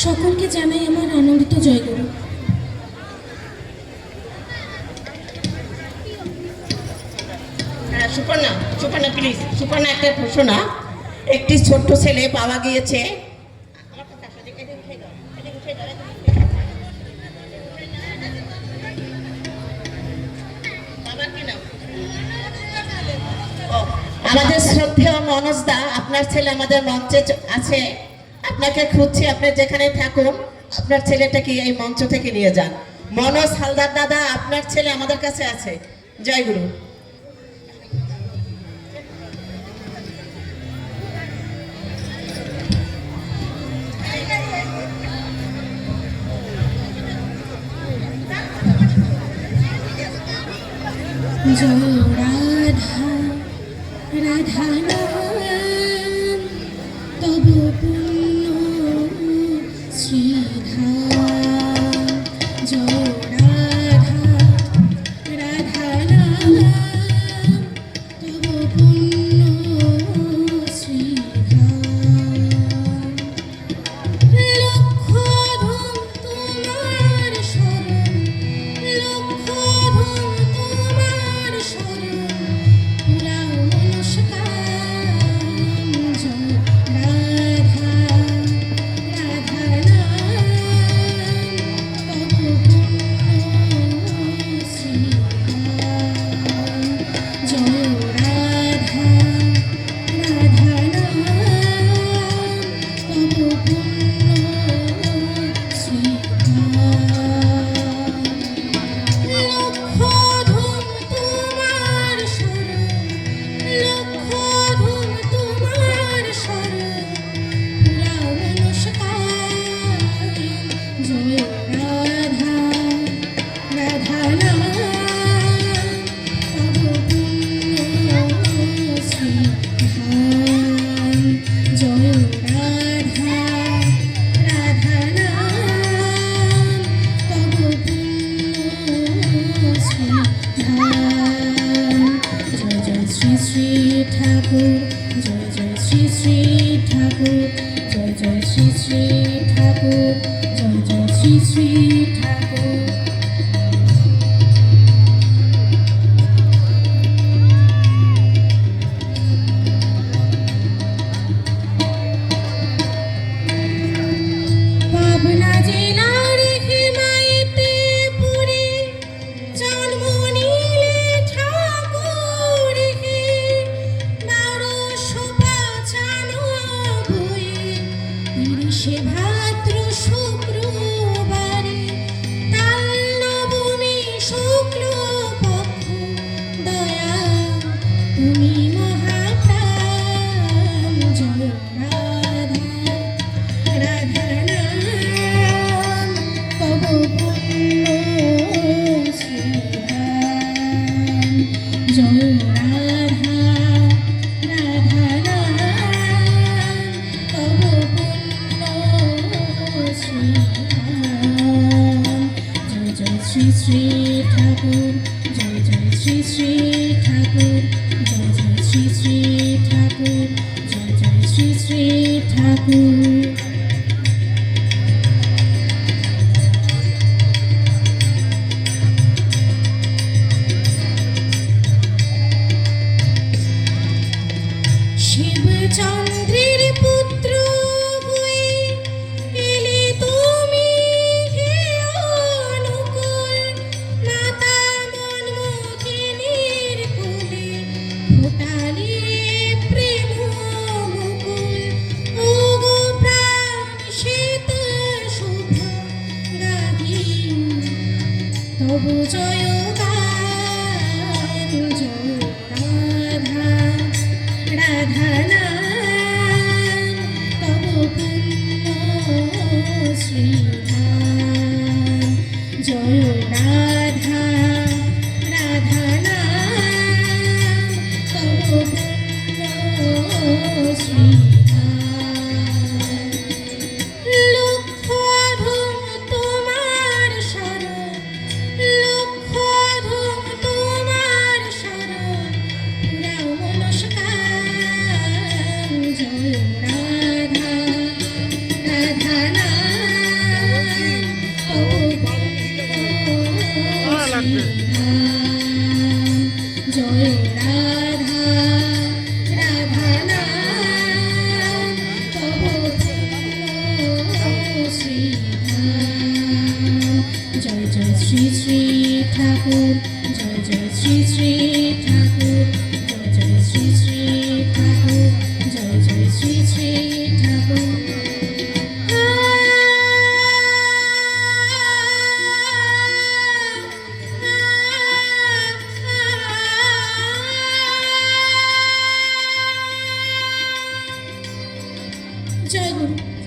সকলকে জানাই আমার আনন্দিত জয়গুরু। সুপর্ণা, সুপর্ণা প্লিজ, সুপর্ণা একটা শোনা। একটি ছোট্ট ছেলে পাওয়া গিয়েছে। আমাদের শ্রদ্ধেয় মনোজ দা, আপনার ছেলে আমাদের মঞ্চে আছে, আপনাকে খুঁজছি। আপনি যেখানে থাকুন আপনার ছেলেটাকে এই মঞ্চ থেকে নিয়ে যান। মনোজ হালদার দাদা, আপনার ছেলে আমাদের কাছে আছে। জয় গুরু। জয় রাধা রাধা নাম তব পুণ্য শ্রীধাম। জয় রাধা রাধা নাম তব পুণ্য শ্রীধাম। লক্ষধম তোমার শরণ, লক্ষধম তোমার শরণ, পুরাও মনস্কাম। জয় রাধা রাধা নাম তব পুণ্য শ্রীধাম। জয় রাধা রাধা নাম তব পুণ্য শ্রীধাম। লক্ষধম তোমার শরণ, লক্ষধম তোমার শরণ, পুরাও মনস্কাম। জয় রাধা রাধা নাম তব পুণ্য শ্রীধাম। জয় রাধা রাধা নাম তব পুণ্য শ্রীধাম। জয় জয় শ্রী শ্রী ঠাকুর, জয় জয় শ্রী শ্রী ঠাকুর, জয় জয় শ্রী শ্রী ঠাকুর, জয় জয় শ্রী শ্রী ঠাকুর। পাবনা জেলার হিমায়িতে পুরে জন্ম নিলে ঠাকুর হে। 1295 30শে ভাদ্র শুক্রবারে, তাল নবমী শুক্ল পক্ষ, দয়া তুমি মহাপ্রাণ। জয় রাধা রাধা নাম তব পুণ্য শ্রীধাম। জয় রাধা রাধা নাম তব পুণ্য শ্রীধাম। জয় জয় শ্রী শ্রী ঠাকুর, জয় জয় শ্রী শ্রী ঠাকুর, জয় জয় শ্রী শ্রী ঠাকুর, জয় জয় শ্রী শ্রী ঠাকুর। শিবচন্দ্রের পুত্র হয়ে এলে তুমি হে অনুকূল। মাতা মনমোহিনীর কোলে ফোটালে প্রেম মুকুল। ওগো প্রাণ শ্বেত শুভ গাহি তব জয় গান। জয় রাধা রাধা নাম তব পুণ্য শ্রীধাম। জয় রাধা রাধা নাম তব পুণ্য শ্রীধাম। লক্ষধম তোমার শরণ, লক্ষধম তোমার শরণ, পুরাও মনস্কাম। জয় রাধা রাধা নাম শ্রী শ্রী ঠাকুর জয় গুরু।